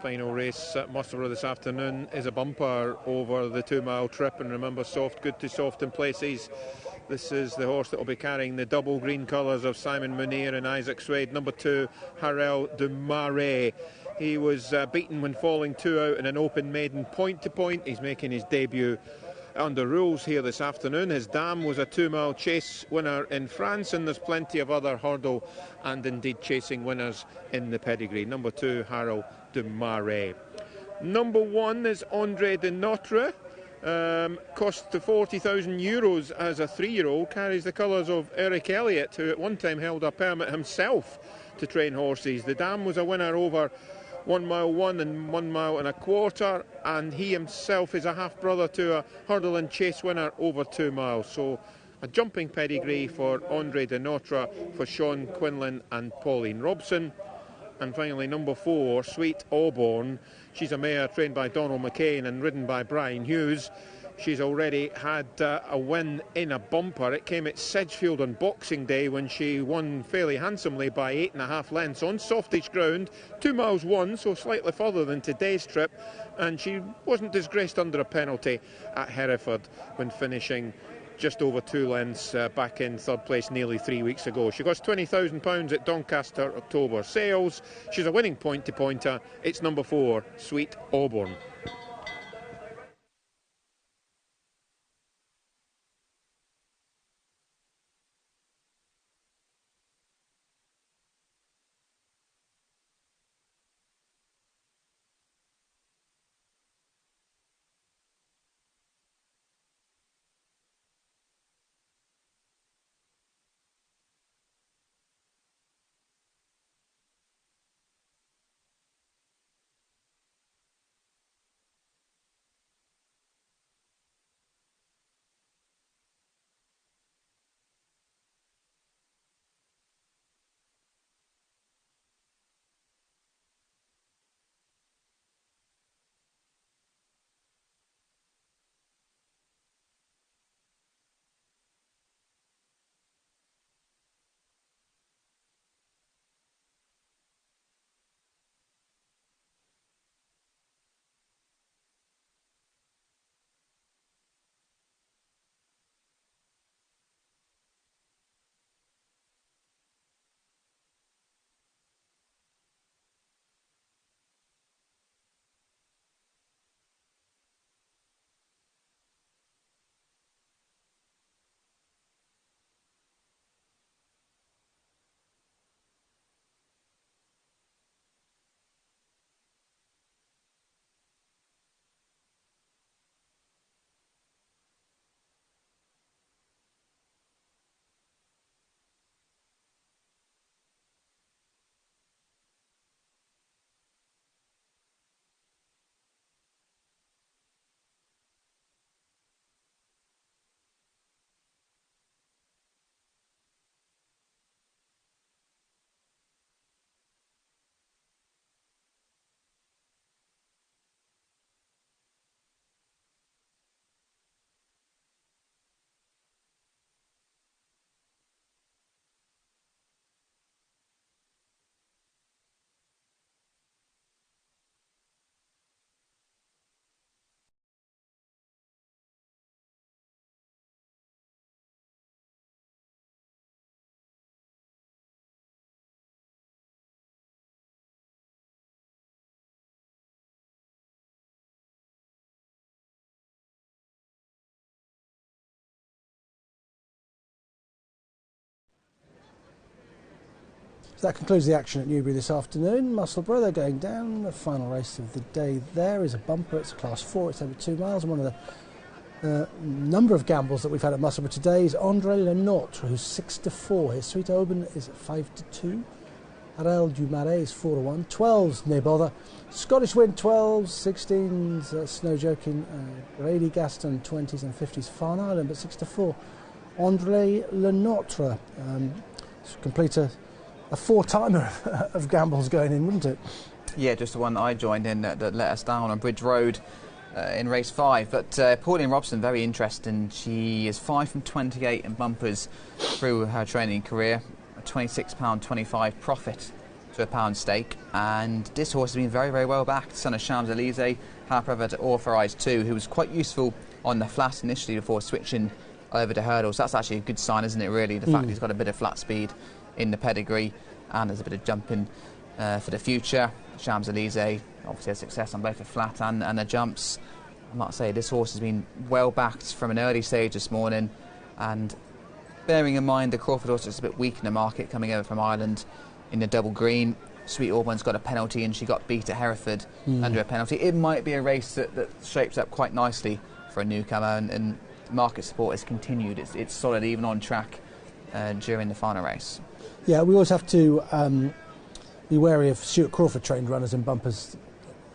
final race at Musselburgh this afternoon is a bumper over the 2 mile trip, and remember, soft, good to soft in places. This is the horse that will be carrying the double green colours of Simon Munir and Isaac Swade. Number 2, Harel de Marais. He was beaten when falling 2 out in an open maiden point to point. He's making his debut under rules here this afternoon. His dam was a 2 mile chase winner in France, and there's plenty of other hurdle and indeed chasing winners in the pedigree. Number 2, Harel de Marais. Number 1 is Andre de Notre. Cost to €40,000 as a 3-year-old, carries the colours of Eric Elliott, who at one time held a permit himself to train horses. The dam was a winner over 1 mile 1 and 1 mile and a quarter, and he himself is a half brother to a hurdle and chase winner over 2 miles. So a jumping pedigree for Andre de Notre, for Sean Quinlan and Pauline Robson. And finally, number 4, Sweet Auburn. She's a mare trained by Donald McCain and ridden by Brian Hughes. She's already had a win in a bumper. It came at Sedgefield on Boxing Day when she won fairly handsomely by 8.5 lengths on softish ground. 2 miles 1, so slightly further than today's trip. And she wasn't disgraced under a penalty at Hereford when finishing just over 2 lengths back in 3rd place nearly 3 weeks ago. She cost £20,000 at Doncaster October sales. She's a winning point-to-pointer. It's number 4, Sweet Auburn. So that concludes the action at Newbury this afternoon. Musselburgh, they're going down. The final race of the day there is a bumper. It's class 4, it's over 2 miles, and one of the number of gambles that we've had at Musselburgh today is Andre Le Notre, who's 6-4. His Sweet Auburn is 5-2. Harel du Marais is 4-1. 12's Ne Bother. Scottish Wind 12s, 16's Snow Joking, Grady Gaston 20s and 50s Farn Island, but 6-4. Andre Le Notre. Complete a 4-timer of gambles going in, wouldn't it? Yeah, just the one that I joined in that let us down on Bridge Road in race 5. But Pauline Robson, very interesting. She is 5 from 28 in bumpers through her training career. A £26.25 profit to £1 stake, and this horse has been very, very well backed. Son of Champs-Élysées, half brother to Authorised 2, who was quite useful on the flat initially before switching over to hurdles. That's actually a good sign, isn't it, really? The fact he's got a bit of flat speed in the pedigree, and there's a bit of jumping for the future. Champs-Élysées obviously has success on both the flat and the jumps. I might say this horse has been well backed from an early stage this morning, and bearing in mind the Crawford horse is a bit weak in the market coming over from Ireland in the double green. Sweet Auburn's got a penalty and she got beat at Hereford under a penalty. It might be a race that shapes up quite nicely for a newcomer, and market support has continued. It's solid, even on track during the final race. Yeah, we always have to be wary of Stuart Crawford trained runners in bumpers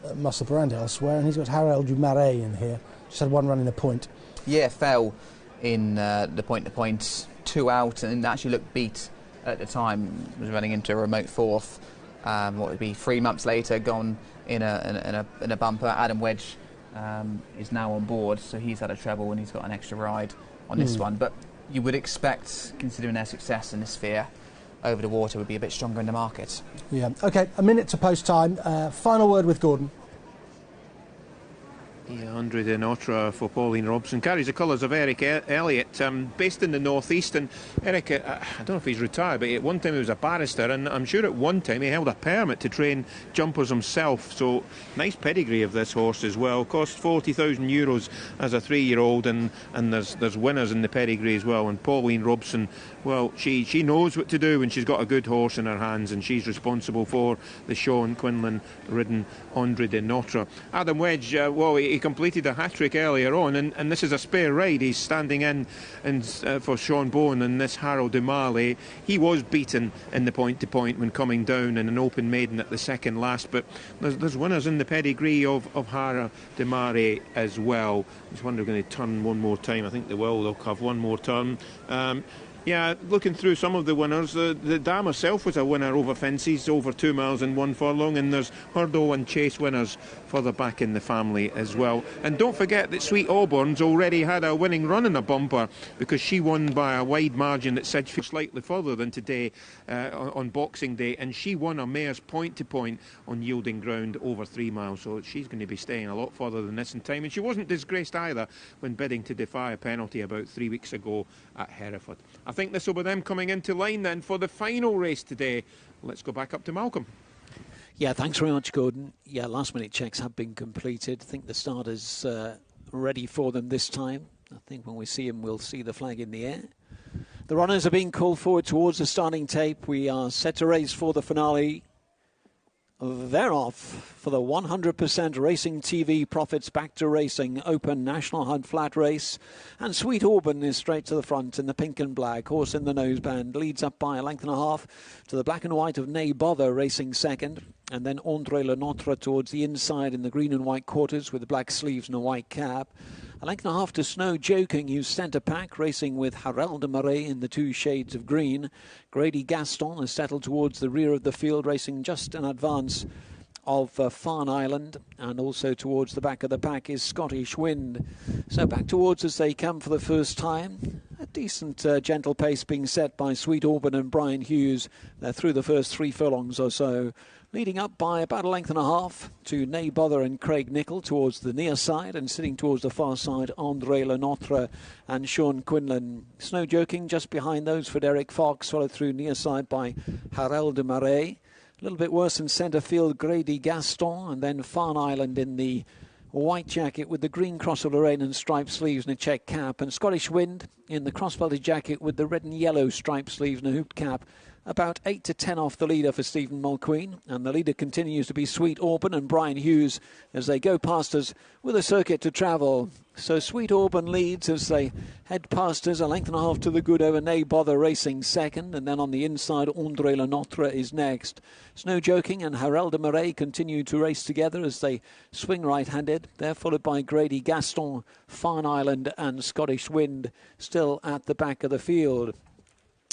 at Musselburgh and elsewhere, and he's got Harold du Marais in here. Just had one run in the point. Yeah, fell in the point-to-point, 2 out, and actually looked beat at the time. Was running into a remote fourth. What would be 3 months later, gone in a bumper. Adam Wedge is now on board, so he's had a treble and he's got an extra ride on this one. But you would expect, considering their success in this sphere, Over the Water would be a bit stronger in the market. Yeah. Okay, a minute to post time. Final word with Gordon. Yeah, Andre de Notre for Pauline Robson. Carries the colours of Eric Elliott, based in the northeast. And Eric, I don't know if he's retired, but at one time he was a barrister, and I'm sure at one time he held a permit to train jumpers himself. So nice pedigree of this horse as well. Cost €40,000 as a 3-year-old, and there's winners in the pedigree as well. And Pauline Robson, well, she knows what to do when she's got a good horse in her hands, and she's responsible for the Sean Quinlan ridden Andre de Notre. Adam Wedge, well, he completed a hat-trick earlier on, and this is a spare ride. He's standing in for Sean Bowen and this Harold du Marais. He was beaten in the point-to-point when coming down in an open maiden at the second last, but there's winners in the pedigree of Harold du Marais as well. I just wonder if they're going to turn one more time. I think they will. They'll have one more turn. Yeah, looking through some of the winners, the dam herself was a winner over fences, over 2 miles and 1 furlong, and there's Hurdle and Chase winners further back in the family as well. And don't forget that Sweet Auburn's already had a winning run in a bumper, because she won by a wide margin at Sedgefield, slightly further than today on Boxing Day, and she won a mare's point-to-point on yielding ground over 3 miles, so she's going to be staying a lot further than this in time. And she wasn't disgraced either when bidding to defy a penalty about 3 weeks ago at Hereford. I think this will be them coming into line then for the final race today. Let's go back up to Malcolm. Yeah, thanks very much, Gordon. Yeah, last-minute checks have been completed. I think the starter's ready for them this time. I think when we see him, we'll see the flag in the air. The runners are being called forward towards the starting tape. We are set to race for the finale. They're off for the 100% Racing TV Profits Back to Racing Open National Hunt Flat Race. And Sweet Auburn is straight to the front in the pink and black. Horse in the noseband leads up by 1.5 lengths to the black and white of Nay Bother racing second. And then Andre Le Notre towards the inside in the green and white quarters with the black sleeves and a white cap. 1.5 lengths to Snow Joking, who's centre pack, racing with Harold du Marais in the 2 shades of green. Grady Gaston has settled towards the rear of the field, racing just in advance of Farn Island, and also towards the back of the pack is Scottish Wind. So back towards as they come for the first time. A decent gentle pace being set by Sweet Auburn and Brian Hughes. They're through the first 3 furlongs or so. Leading up by about 1.5 lengths to Nay Bother and Craig Nicol towards the near side, and sitting towards the far side, Andre Le Notre and Sean Quinlan. Snow Joking just behind those for Derek Fox, followed through near side by Harold du Marais. A little bit worse in centre field, Grady Gaston, and then Farn Island in the white jacket with the green cross of Lorraine and striped sleeves and a check cap, and Scottish Wind in the cross-belted jacket with the red and yellow striped sleeves and a hooped cap. About 8 to 10 off the leader for Stephen Mulqueen, and the leader continues to be Sweet Auburn and Brian Hughes as they go past us with a circuit to travel. So Sweet Auburn leads as they head past us 1.5 lengths to the good over Nay Bother racing second, and then on the inside Andre Le Notre is next. Snow Joking and Harold du Marais continue to race together as they swing right-handed. They're followed by Grady Gaston, Farn Island and Scottish Wind still at the back of the field.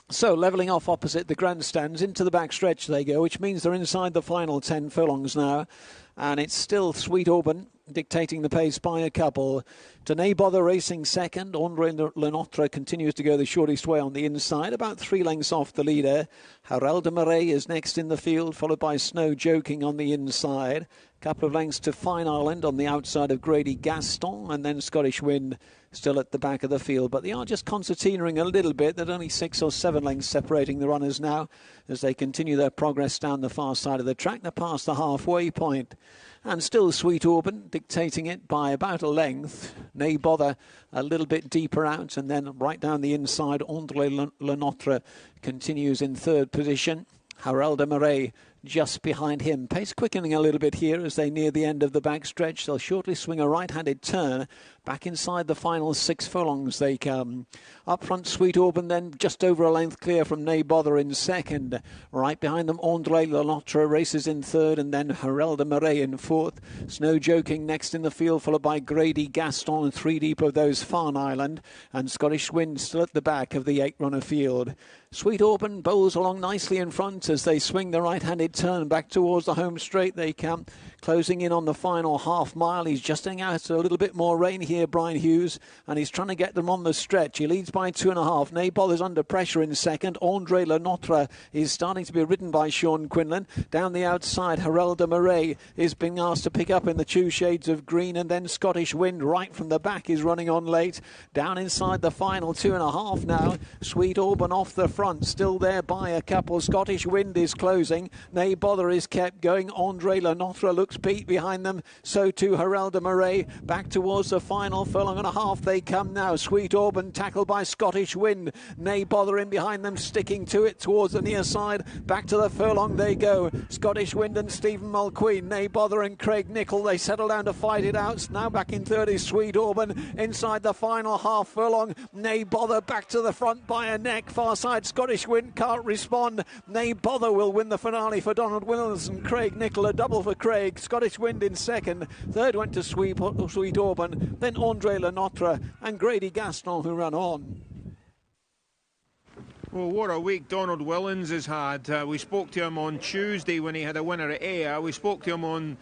So, levelling off opposite the grandstands, into the back stretch they go, which means they're inside the final 10 furlongs now. And it's still Sweet Auburn dictating the pace by a couple. Denay Bother racing second. Andre Lenotre continues to go the shortest way on the inside, about 3 lengths off the leader. Harel de Marais is next in the field, followed by Snow Joking on the inside. Couple of lengths to Fine Island on the outside of Grady Gaston, and then Scottish Wind still at the back of the field. But they are just concertinaing a little bit. There's only 6 or 7 lengths separating the runners now as they continue their progress down the far side of the track. They're past the halfway point. And still Sweet Auburn dictating it by about a length. Nay Bother a little bit deeper out, and then right down the inside, Andre Lenotre continues in third position. Harel de Marais just behind him. Pace quickening a little bit here as they near the end of the backstretch. They'll shortly swing a right-handed turn. Back inside the final 6 furlongs they come. Up front, Sweet Auburn, then just over a length clear from Nay Bother in second. Right behind them, Andre Lenotre races in third, and then Harel de Marais in fourth. Snow Joking next in the field, followed by Grady Gaston, 3 deep of those, Farn Island, and Scottish Wind still at the back of the 8-runner field. Sweet Auburn bowls along nicely in front as they swing the right-handed turn back towards the home straight. They come closing in on the final half mile. He's just getting out a little bit more rain here, Brian Hughes, and he's trying to get them on the stretch. He leads by 2.5. Nay Bother's under pressure in second. Andre Lenotre is starting to be ridden by Sean Quinlan. Down the outside, Harel de Marais is being asked to pick up in the 2 shades of green, and then Scottish Wind right from the back is running on late. Down inside the final 2.5 now. Sweet Auburn off the front, still there by a couple. Scottish Wind is closing. Nay Bother is kept going. Andre Lenotre looks beat behind them. So too Harel de Marais. Back towards the final furlong and a half they come now. Sweet Auburn tackled by Scottish Wind. Nay Bother in behind them, sticking to it towards the near side. Back to the furlong they go. Scottish Wind and Stephen Mulqueen. Nay Bother and Craig Nicol, they settle down to fight it out. Now back in third is Sweet Auburn. Inside the final half furlong, Nay Bother back to the front by a neck. Far side, Scottish Wind can't respond. Nay Bother will win the finale for Donald Williams and Craig Nicol, a double for Craig. Scottish Wind in second. Third went to Sweet Auburn. Then Andre Lenotre and Grady Gaston who ran on. Well, what a week Donald Willens has had. We spoke to him on Tuesday when he had a winner at Ayr. We spoke to him on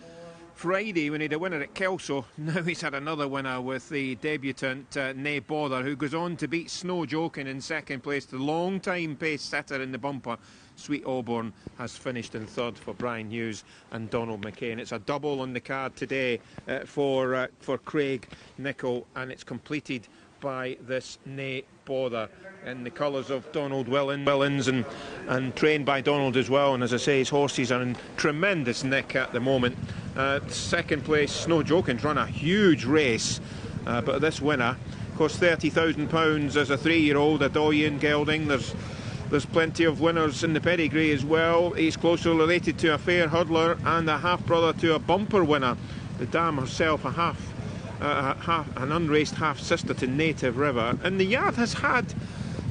Friday when he had a winner at Kelso. Now he's had another winner with the debutant Nay Bother, who goes on to beat Snow Joking in second place. The long-time pace setter in the bumper, Sweet Auburn, has finished in third for Brian Hughes and Donald McCain. It's a double on the card today for Craig Nicol, and it's completed by this Nay Bother in the colours of Donald Willens and trained by Donald as well. And as I say, his horses are in tremendous nick at the moment. Second place, Snow Joking's run a huge race, but this winner cost £30,000 as a 3-year-old at Doyen Gelding. There's plenty of winners in the pedigree as well. He's closely related to a fair hurdler and a half-brother to a bumper winner. The dam herself, an unraced half-sister to Native River. And the yard has had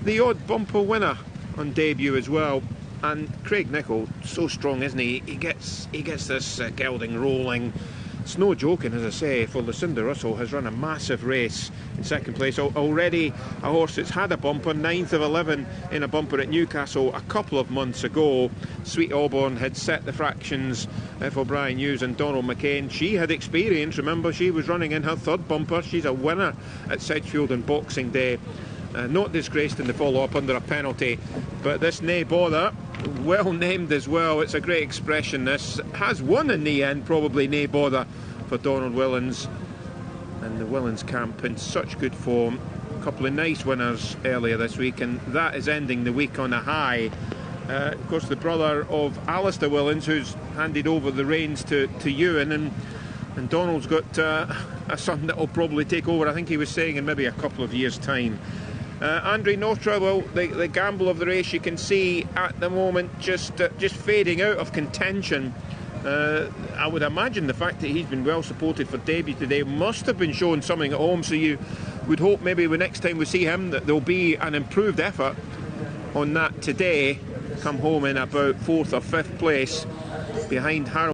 the odd bumper winner on debut as well. And Craig Nicol, so strong, isn't he? He gets this gelding rolling. Snow Joking, as I say, for Lucinda Russell, has run a massive race in second place. Already a horse that's had a bumper, 9th of 11 in a bumper at Newcastle a couple of months ago. Sweet Auburn had set the fractions for Brian Hughes and Donald McCain. She had experience, remember, she was running in her third bumper. She's a winner at Sedgefield on Boxing Day. Not disgraced in the follow-up under a penalty. But this Nay Bother, well named as well, it's a great expression. This has won in the end, probably, Nay Bother for Donald Willens. And the Willens camp in such good form. A couple of nice winners earlier this week, and that is ending the week on a high. Of course, the brother of Alistair Willens, who's handed over the reins to Ewan, and Donald's got a son that will probably take over, I think he was saying, in maybe a couple of years' time. Andre Lenotre, well, the gamble of the race, you can see at the moment just fading out of contention. I would imagine the fact that he's been well supported for debut today must have been showing something at home, so you would hope maybe the next time we see him that there'll be an improved effort on that today. Come home in about 4th or 5th place behind Harold